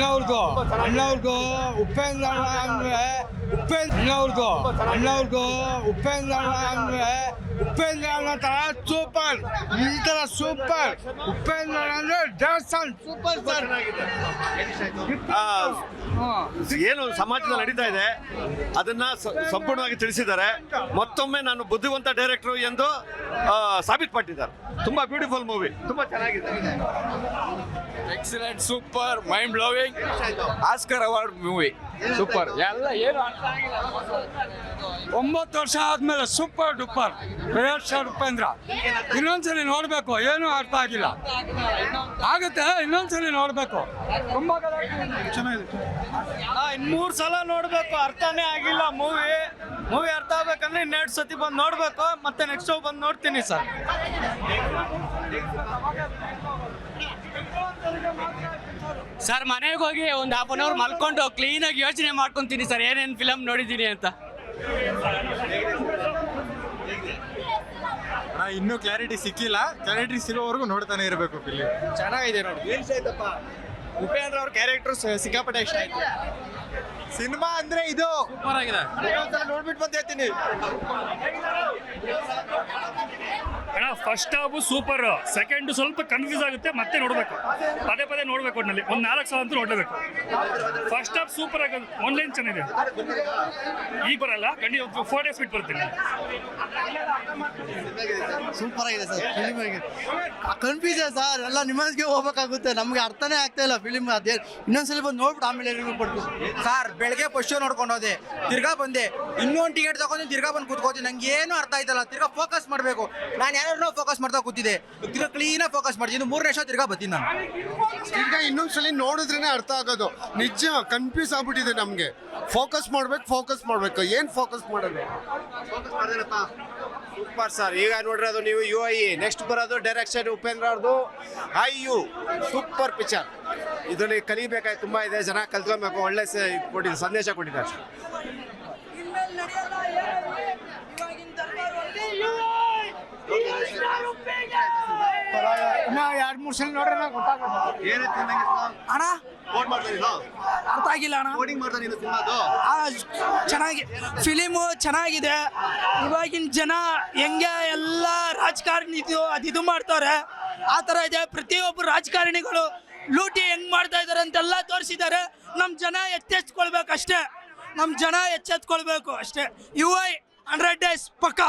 ಅಣ್ಣವ್ರಿಗೂ ಉಪೇಂದ್ರ ಅಂದ್ರೆ ಉಪೇಂದ್ರ ತರ ಸೂಪರ್, ಈ ತರ ಸೂಪರ್ ಉಪೇಂದ್ರ ಅಂದ್ರೆ ದೇವಸ್ಥಾನ ಸೂಪರ್ ಸರ್. ಏನು ಸಮಾಜದಲ್ಲಿ ನಡೀತಾ ಇದೆ ಅದನ್ನ ಸಂಪೂರ್ಣವಾಗಿ ತಿಳಿಸಿದ್ದಾರೆ. ಮತ್ತೊಮ್ಮೆ ನಾನು ಬುದ್ಧಿವಂತ ಡೈರೆಕ್ಟರ್ ಎಂದು ಸಾಬೀತುಪಟ್ಟಿದ್ದಾರೆ. ತುಂಬಾ ಬ್ಯೂಟಿಫುಲ್ ಮೂವಿ, ತುಂಬಾ ಚೆನ್ನಾಗಿದೆ. Excellent, super, mind blowing, Oscar award movie. Super. ಎಲ್ಲ ಏನು 9 ವರ್ಷ ಆದ್ಮೇಲೆ ಸೂಪರ್ ಡೂಪರ್ ಉಪೇಂದ್ರ. ಇನ್ನೊಂದ್ಸಲಿ ನೋಡ್ಬೇಕು, ಏನು ಅರ್ಥ ಆಗಿಲ್ಲ ಆಗುತ್ತೆ, ಇನ್ನೊಂದ್ಸಲಿ ನೋಡ್ಬೇಕು. ತುಂಬಾ ಚೆನ್ನಾಗಿದೆ. 3 ಸಲ ನೋಡ್ಬೇಕು, ಅರ್ಥನೇ ಆಗಿಲ್ಲ ಮೂವಿ ಅರ್ಥ ಆಗ್ಬೇಕಂದ್ರೆ 2 ಸತಿ ಬಂದು ನೋಡ್ಬೇಕು. ಮತ್ತೆ ನೆಕ್ಸ್ಟ್ ಬಂದು ನೋಡ್ತೀನಿ ಸರ್. ಸರ್ ಮನೆಗೆ ಹೋಗಿ ಒಂದು ಹಾಫ್ ಅನ್ ಅವರ್ ಮಲ್ಕೊಂಡು ಕ್ಲೀನಾಗಿ ಯೋಚನೆ ಮಾಡ್ಕೊತೀನಿ ಸರ್ ಏನೇನು ಫಿಲಮ್ ನೋಡಿದ್ದೀನಿ ಅಂತ. ಇನ್ನೂ ಕ್ಲಾರಿಟಿ ಸಿಕ್ಕಿಲ್ಲ, ಕ್ಲಾರಿಟಿ ಸಿಗೋವರೆಗೂ ನೋಡ್ತಾನೆ ಇರಬೇಕು ಫಿಲಿಮ್. ಚೆನ್ನಾಗಿದೆ ನೋಡಿ. ಉಪೇಂದ್ರ ಅವ್ರ ಕ್ಯಾರೆಕ್ಟರ್ ಸಿಕ್ಕಾಪಟ್ಟೆ ಇಷ್ಟ ಆಯ್ತು. ಸಿನಿಮಾ ಅಂದ್ರೆ ಇದು ಸೂಪರ್ ಆಗಿದೆ. ನೋಡ್ಬಿಟ್ಟು ಬಂದು ಹೇಳ್ತೀನಿ. ಫಸ್ಟ್ ಹಾಫ್ ಸೂಪರ್, ಸೆಕೆಂಡ್ ಸ್ವಲ್ಪ ಕನ್ಫ್ಯೂಸ್ ಆಗುತ್ತೆ, ಮತ್ತೆ ನೋಡ್ಬೇಕು, ಪದೇ ನೋಡ್ಬೇಕು. ಒಟ್ಟಿನಲ್ಲಿ ಒಂದು 4 ಸಲ ಅಂತೂ ನೋಡ್ಲೇಬೇಕು. ಫಸ್ಟ್ ಹಾಫ್ ಸೂಪರ್ ಆಗೋದು, ಆನ್ಲೈನ್ ಚೆನ್ನಾಗಿದೆ. ಈಗ ಬರಲ್ಲ, ಖಂಡಿತ 4 days ಬಿಟ್ಟು ಬರ್ತೀನಿ. ಸೂಪರ್ ಆಗಿದೆ ಸರ್. ಫಿಲಿಮ್ ಕನ್ಫ್ಯೂಸ್ ಇದೆ ಸರ್, ಎಲ್ಲ ನಿಮಗೆ ಹೋಗ್ಬೇಕಾಗುತ್ತೆ, ನಮ್ಗೆ ಅರ್ಥನೇ ಆಗ್ತಾ ಇಲ್ಲ ಫಿಲಿಮ್. ಅದೇ ಇನ್ನೊಂದ್ಸಲ ಬಂದು ನೋಡ್ಬಿಟ್ಟು ಆಮೇಲೆ ರಿವ್ಯೂ ಕೊಡ್ತೀವಿ ಸರ್. ಬೆಳಗ್ಗೆ ಫಸ್ಟ್ ಶೋ ನೋಡ್ಕೊಂಡು ಹೋದೆ, ತಿರ್ಗಾ ಬಂದೆ, ಇನ್ನೊಂದು ಟಿಕೆಟ್ ತಗೊಂಡು ತಿರ್ಗಾ ಬಂದು ಕೂತ್ಕೋತೀನಿ. ನಂಗೆ ಏನು ಅರ್ಥ ಆಯ್ತಲ್ಲ, ತಿರ್ಗಾ ಫೋಕಸ್ ಮಾಡಬೇಕು. ನಾನು ಯಾರೋ ಫೋಕಸ್ ಮಾಡ್ತಾ ಕೂತಿದ್ದೆ, ತಿರ್ಗಾ ಕ್ಲೀನಾಗಿ ಫೋಕಸ್ ಮಾಡ್ತೀನಿ. 3ನೇ ಶೋ ತಿರ್ಗಾ ಬರ್ತೀನಿ ನಾನು. ಈಗ ಇನ್ನೊಂದ್ಸಲಿ ನೋಡಿದ್ರೇನೆ ಅರ್ಥ ಆಗೋದು. ನಿಜ ಕನ್ಫ್ಯೂಸ್ ಆಗ್ಬಿಟ್ಟಿದೆ ನಮ್ಗೆ. ಫೋಕಸ್ ಮಾಡ್ಬೇಕು, ಏನ್ ಫೋಕಸ್ ಮಾಡೋದು? Super sir. ಈಗ ನೋಡಿರೋದು ನೀವು UI, ನೆಕ್ಸ್ಟ್ ಬರೋದು ಡೈರೆಕ್ಷನ್ ಉಪೇಂದ್ರ ಅವ್ರದ್ದು IU. Super picture. ಇದರಲ್ಲಿ ಕಲಿಬೇಕಾಗಿ ತುಂಬಾ ಇದೆ, ಜನ ಕಲ್ತ್ಕೊಬೇಕು. ಒಳ್ಳೆ ಸಂದೇಶ ಕೊಟ್ಟಿದ್ದಾರೆ. ಇನ್ನ 2-3 ಸಲ ನೋಡ್ರೆ ಗೊತ್ತಾಗುತ್ತೆ ಅಣ್ಣ. ಅರ್ಥ ಆಗಿಲ್ಲ ಅಣ್ಣ. ಚೆನ್ನಾಗಿ ಫಿಲಿಮು ಚೆನ್ನಾಗಿದೆ. ಇವಾಗಿನ ಜನ ಹೆಂಗೆ ಎಲ್ಲ ರಾಜಕಾರಣಿ ಇದು ಮಾಡ್ತಾರೆ, ಆ ಥರ ಇದೆ. ಪ್ರತಿಯೊಬ್ಬರು ರಾಜಕಾರಣಿಗಳು ಲೂಟಿ ಹೆಂಗ್ ಮಾಡ್ತಾ ಇದಾರೆ ಅಂತೆಲ್ಲ ತೋರಿಸಿದ್ದಾರೆ. ನಮ್ಮ ಜನ ಎಚ್ಚೆತ್ಕೊಳ್ಬೇಕು ಅಷ್ಟೇ. UI 100 days ಪಕ್ಕ.